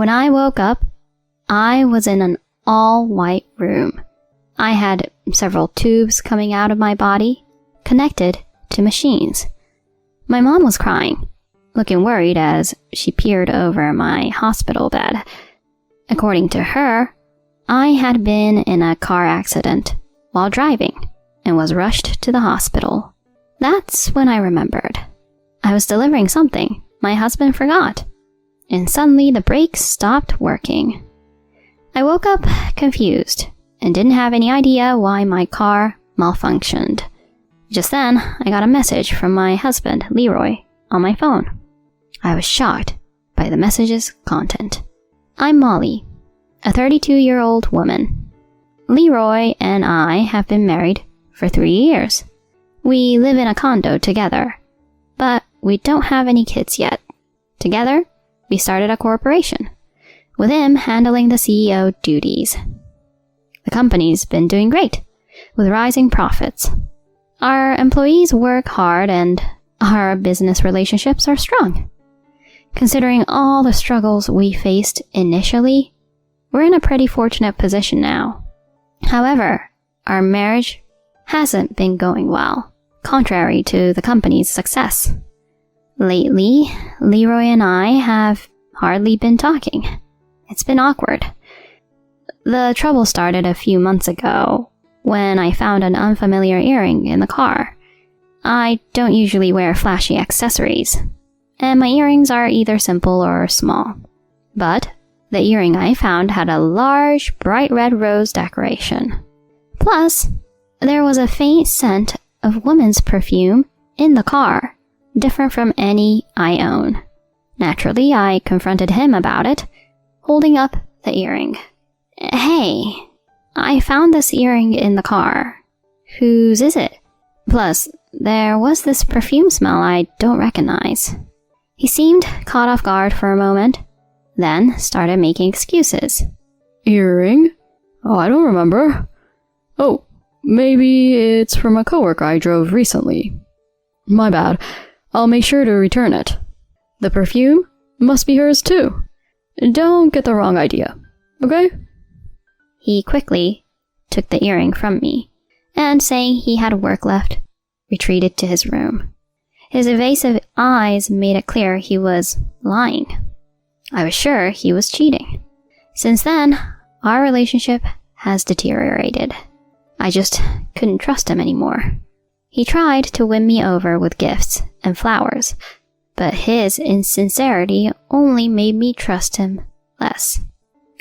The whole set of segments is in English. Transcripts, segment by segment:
When I woke up, I was in an all-white room. I had several tubes coming out of my body, connected to machines. My mom was crying, looking worried as she peered over my hospital bed. According to her, I had been in a car accident while driving and was rushed to the hospital. That's when I remembered. I was delivering something my husband forgot, and suddenly the brakes stopped working. I woke up confused and didn't have any idea why my car malfunctioned. Just then, I got a message from my husband, Leroy, on my phone. I was shocked by the message's content. I'm Molly, a 32-year-old woman. Leroy and I have been married for 3 years. We live in a condo together, but we don't have any kids yet. Together, we started a corporation, with him handling the CEO duties. The company's been doing great, with rising profits. Our employees work hard and our business relationships are strong. Considering all the struggles we faced initially, we're in a pretty fortunate position now. However, our marriage hasn't been going well, contrary to the company's success. Lately, Leroy and I have hardly been talking. It's been awkward. The trouble started a few months ago when I found an unfamiliar earring in the car. I don't usually wear flashy accessories, and my earrings are either simple or small. But the earring I found had a large, bright red rose decoration. Plus, there was a faint scent of women's perfume in the car, different from any I own. Naturally, I confronted him about it, holding up the earring. Hey, I found this earring in the car. Whose is it? Plus, there was this perfume smell I don't recognize. He seemed caught off guard for a moment, then started making excuses. Earring? Oh, I don't remember. Oh, maybe it's from a coworker I drove recently. My bad. I'll make sure to return it. The perfume must be hers too. Don't get the wrong idea, okay? He quickly took the earring from me, and saying he had work left, retreated to his room. His evasive eyes made it clear he was lying. I was sure he was cheating. Since then, our relationship has deteriorated. I just couldn't trust him anymore. He tried to win me over with gifts and flowers, but his insincerity only made me trust him less.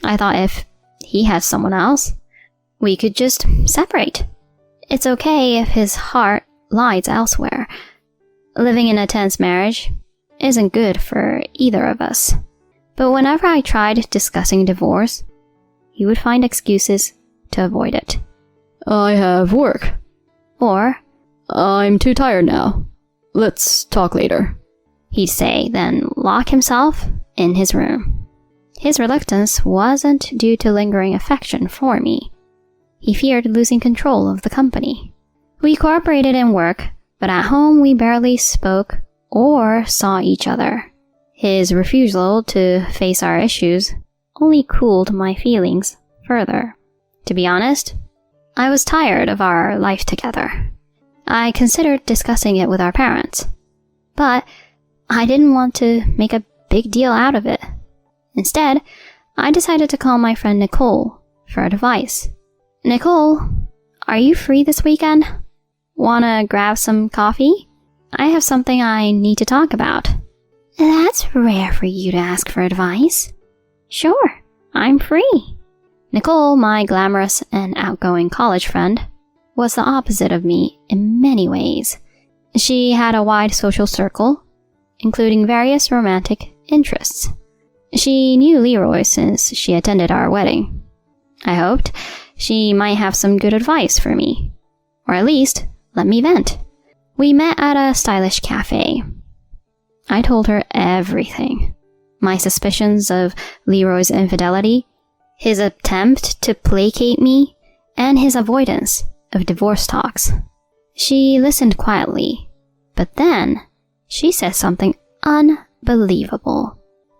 I thought if he has someone else, we could just separate. It's okay if his heart lies elsewhere. Living in a tense marriage isn't good for either of us. But whenever I tried discussing divorce, he would find excuses to avoid it. I have work. Or, I'm too tired now. Let's talk later. He'd say, then lock himself in his room. His reluctance wasn't due to lingering affection for me. He feared losing control of the company. We cooperated in work, but at home we barely spoke or saw each other. His refusal to face our issues only cooled my feelings further. To be honest, I was tired of our life together. I considered discussing it with our parents, but I didn't want to make a big deal out of it. Instead, I decided to call my friend Nicole for advice. Nicole, are you free this weekend? Wanna grab some coffee? I have something I need to talk about. That's rare for you to ask for advice. Sure, I'm free. Nicole, my glamorous and outgoing college friend, was the opposite of me in many ways. She had a wide social circle, including various romantic interests. She knew Leroy since she attended our wedding. I hoped she might have some good advice for me, or at least let me vent. We met at a stylish cafe. I told her everything. My suspicions of Leroy's infidelity, his attempt to placate me, and his avoidance of divorce talks. She listened quietly, but then she said something unbelievable.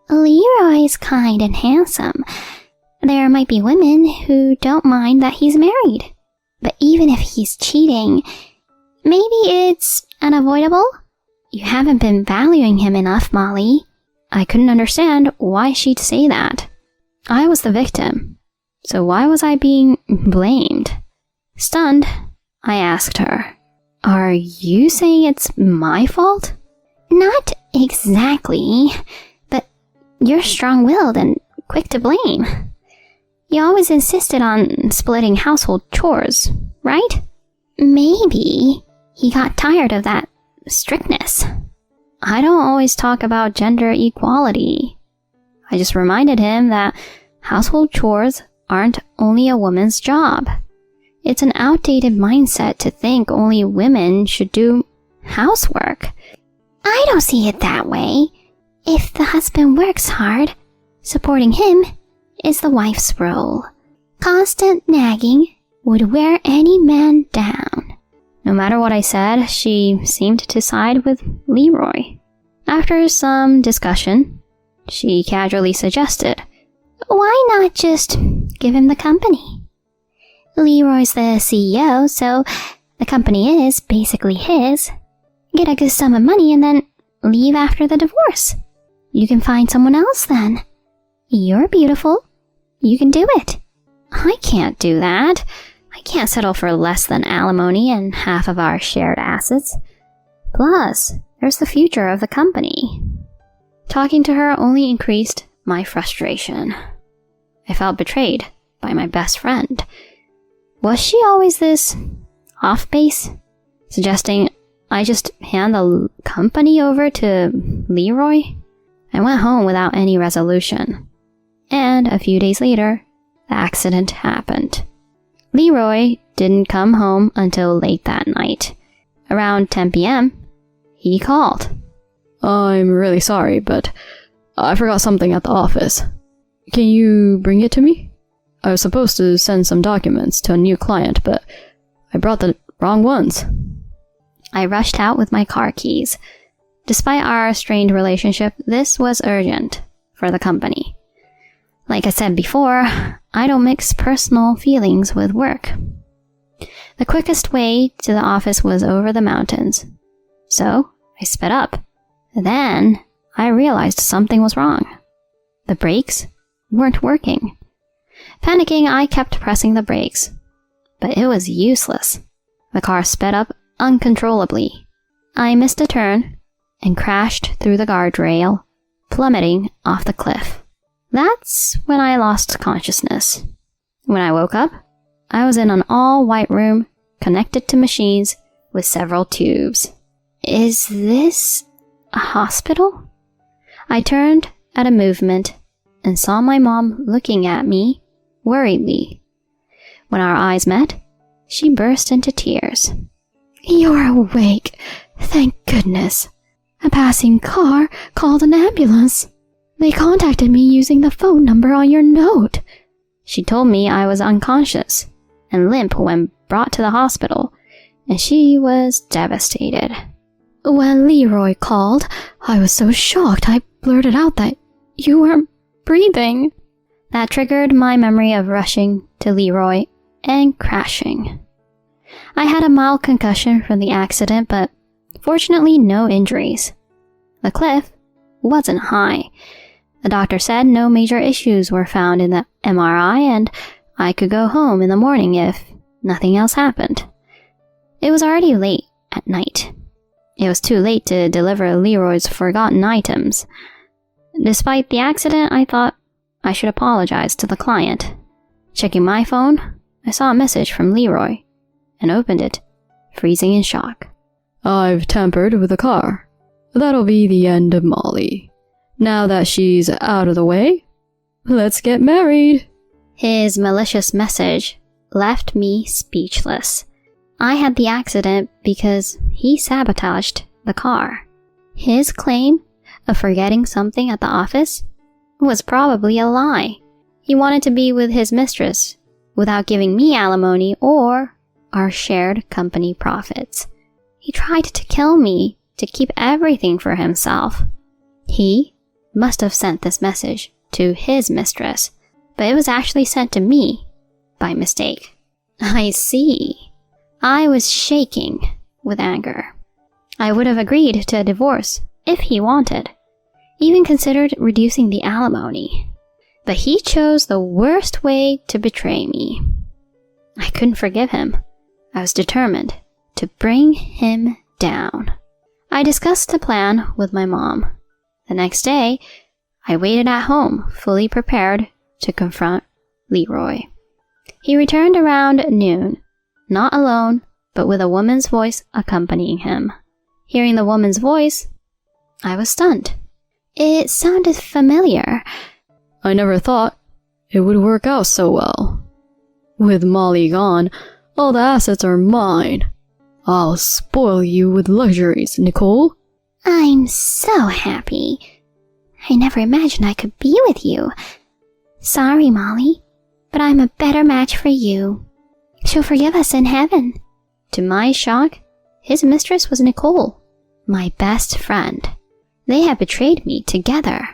Leroy's kind and handsome. There might be women who don't mind that he's married. But even if he's cheating, maybe it's unavoidable? You haven't been valuing him enough, Molly. I couldn't understand why she'd say that. I was the victim, so why was I being blamed? Stunned, I asked her, "Are you saying it's my fault?" "Not exactly, but you're strong-willed and quick to blame. You always insisted on splitting household chores, right? Maybe he got tired of that strictness." I don't always talk about gender equality. I just reminded him that household chores aren't only a woman's job. It's an outdated mindset to think only women should do housework. I don't see it that way. If the husband works hard, supporting him is the wife's role. Constant nagging would wear any man down. No matter what I said, she seemed to side with Leroy. After some discussion, she casually suggested, "Why not just give him the company? Leroy's the CEO, so the company is basically his. Get a good sum of money and then leave after the divorce. You can find someone else then. You're beautiful. You can do it." I can't do that. I can't settle for less than alimony and half of our shared assets. Plus, there's the future of the company. Talking to her only increased my frustration. I felt betrayed by my best friend. Was she always this off base, suggesting I just hand the company over to Leroy? I went home without any resolution. And a few days later, the accident happened. Leroy didn't come home until late that night. Around 10 p.m., he called. "I'm really sorry, but I forgot something at the office. Can you bring it to me? I was supposed to send some documents to a new client, but I brought the wrong ones." I rushed out with my car keys. Despite our strained relationship, this was urgent for the company. Like I said before, I don't mix personal feelings with work. The quickest way to the office was over the mountains, so I sped up. Then I realized something was wrong. The brakes weren't working. Panicking, I kept pressing the brakes, but it was useless. The car sped up uncontrollably. I missed a turn and crashed through the guardrail, plummeting off the cliff. That's when I lost consciousness. When I woke up, I was in an all-white room connected to machines with several tubes. Is this a hospital? I turned at a movement and saw my mom looking at me worriedly. When our eyes met, she burst into tears. "You're awake. Thank goodness. A passing car called an ambulance. They contacted me using the phone number on your note." She told me I was unconscious and limp when brought to the hospital, and she was devastated. "When Leroy called, I was so shocked I blurted out that you weren't breathing." That triggered my memory of rushing to Leroy and crashing. I had a mild concussion from the accident, but fortunately no injuries. The cliff wasn't high. The doctor said no major issues were found in the MRI and I could go home in the morning if nothing else happened. It was already late at night. It was too late to deliver Leroy's forgotten items. Despite the accident, I thought I should apologize to the client. Checking my phone, I saw a message from Leroy and opened it, freezing in shock. "I've tampered with the car. That'll be the end of Molly. Now that she's out of the way, let's get married." His malicious message left me speechless. I had the accident because he sabotaged the car. His claim of forgetting something at the office was probably a lie. He wanted to be with his mistress without giving me alimony or our shared company profits. He tried to kill me to keep everything for himself. He must have sent this message to his mistress, but it was actually sent to me by mistake. I see. I was shaking with anger. I would have agreed to a divorce if he wanted, even considered reducing the alimony. But he chose the worst way to betray me. I couldn't forgive him. I was determined to bring him down. I discussed the plan with my mom. The next day, I waited at home, fully prepared to confront Leroy. He returned around noon, not alone, but with a woman's voice accompanying him. Hearing the woman's voice, I was stunned. It sounded familiar. I never thought it would work out so well. With Molly gone, all the assets are mine. I'll spoil you with luxuries, Nicole. I'm so happy. I never imagined I could be with you. Sorry, Molly, but I'm a better match for you. She'll forgive us in heaven. To my shock, his mistress was Nicole, my best friend. They had betrayed me together.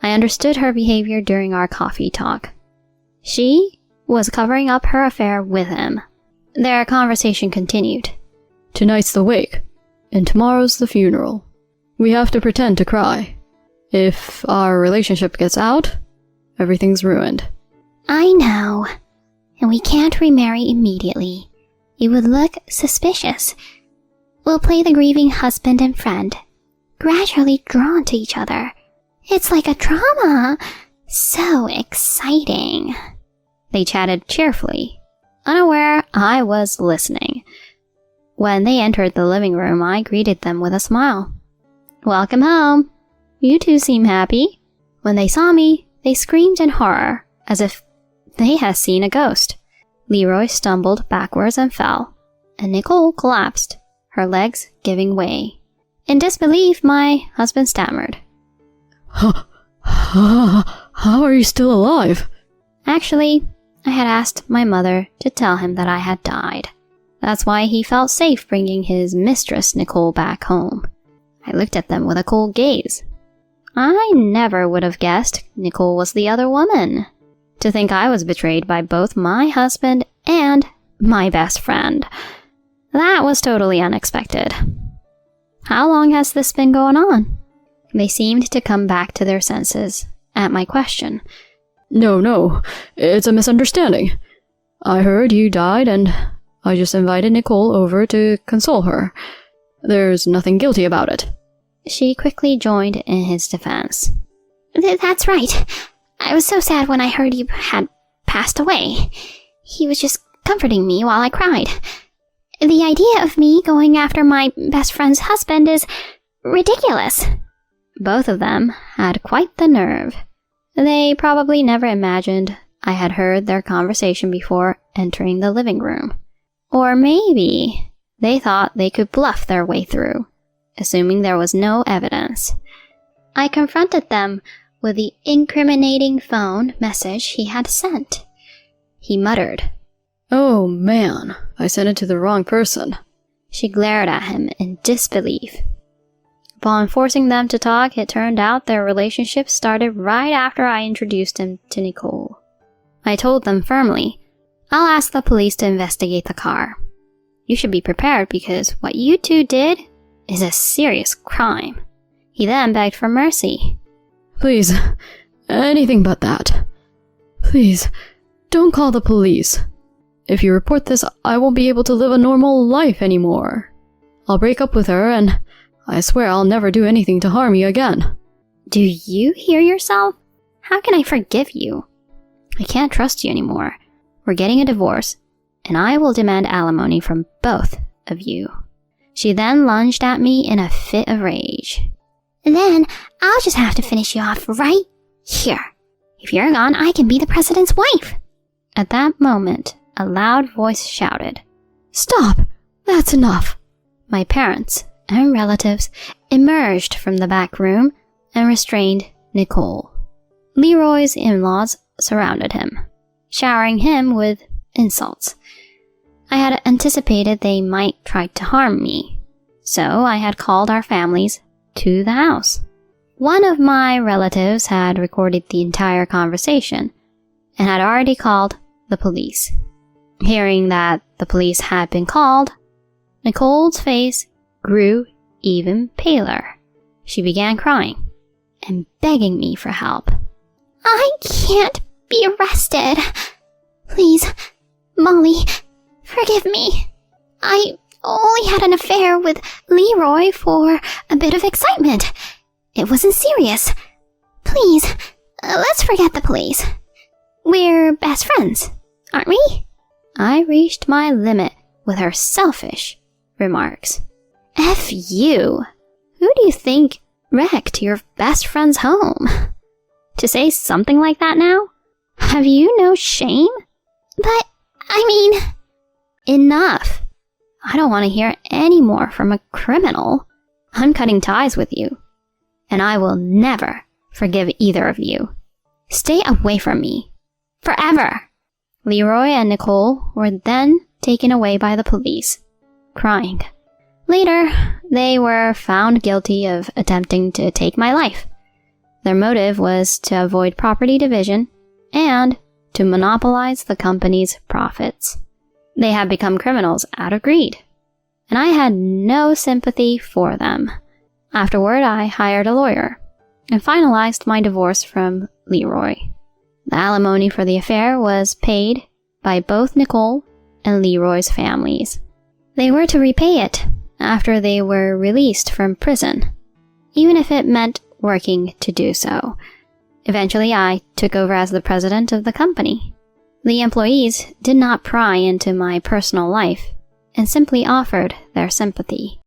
I understood her behavior during our coffee talk. She was covering up her affair with him. Their conversation continued. Tonight's the wake, and tomorrow's the funeral. We have to pretend to cry. If our relationship gets out, everything's ruined. I know. And we can't remarry immediately. It would look suspicious. We'll play the grieving husband and friend, gradually drawn to each other. It's like a drama. So exciting. They chatted cheerfully, unaware I was listening. When they entered the living room, I greeted them with a smile. Welcome home. You two seem happy. When they saw me, they screamed in horror, as if they had seen a ghost. Leroy stumbled backwards and fell, and Nicole collapsed, her legs giving way. In disbelief, my husband stammered. How are you still alive? Actually, I had asked my mother to tell him that I had died. That's why he felt safe bringing his mistress Nicole back home. I looked at them with a cold gaze. I never would have guessed Nicole was the other woman. To think I was betrayed by both my husband and my best friend. That was totally unexpected. How long has this been going on? They seemed to come back to their senses at my question. No, it's a misunderstanding. I heard you died and I just invited Nicole over to console her. There's nothing guilty about it. She quickly joined in his defense. That's right. I was so sad when I heard you had passed away. He was just comforting me while I cried. The idea of me going after my best friend's husband is ridiculous. Both of them had quite the nerve. They probably never imagined I had heard their conversation before entering the living room. Or maybe they thought they could bluff their way through, assuming there was no evidence. I confronted them with the incriminating phone message he had sent. He muttered, Oh man, I sent it to the wrong person. She glared at him in disbelief. Upon forcing them to talk, it turned out their relationship started right after I introduced him to Nicole. I told them firmly, I'll ask the police to investigate the car. You should be prepared because what you two did is a serious crime. He then begged for mercy. Please, anything but that. Please, don't call the police. If you report this, I won't be able to live a normal life anymore. I'll break up with her and I swear I'll never do anything to harm you again. Do you hear yourself? How can I forgive you? I can't trust you anymore. We're getting a divorce, and I will demand alimony from both of you. She then lunged at me in a fit of rage. Then I'll just have to finish you off right here. If you're gone, I can be the president's wife. At that moment, a loud voice shouted, Stop! That's enough! My parents and relatives emerged from the back room and restrained Nicole. Leroy's in-laws surrounded him, showering him with insults. I had anticipated they might try to harm me, so I had called our families to the house. One of my relatives had recorded the entire conversation and had already called the police. Hearing that the police had been called, Nicole's face grew even paler. She began crying and begging me for help. I can't be arrested. Please, Molly, forgive me. I only had an affair with Leroy for a bit of excitement. It wasn't serious. Please, let's forget the police. We're best friends, aren't we? I reached my limit with her selfish remarks. F you. Who do you think wrecked your best friend's home? To say something like that now? Have you no shame? But, enough. I don't want to hear any more from a criminal. I'm cutting ties with you, and I will never forgive either of you. Stay away from me. Forever. Leroy and Nicole were then taken away by the police, crying. Later, they were found guilty of attempting to take my life. Their motive was to avoid property division and to monopolize the company's profits. They had become criminals out of greed, and I had no sympathy for them. Afterward, I hired a lawyer and finalized my divorce from Leroy. The alimony for the affair was paid by both Nicole and Leroy's families. They were to repay it after they were released from prison, even if it meant working to do so. Eventually, I took over as the president of the company. The employees did not pry into my personal life and simply offered their sympathy.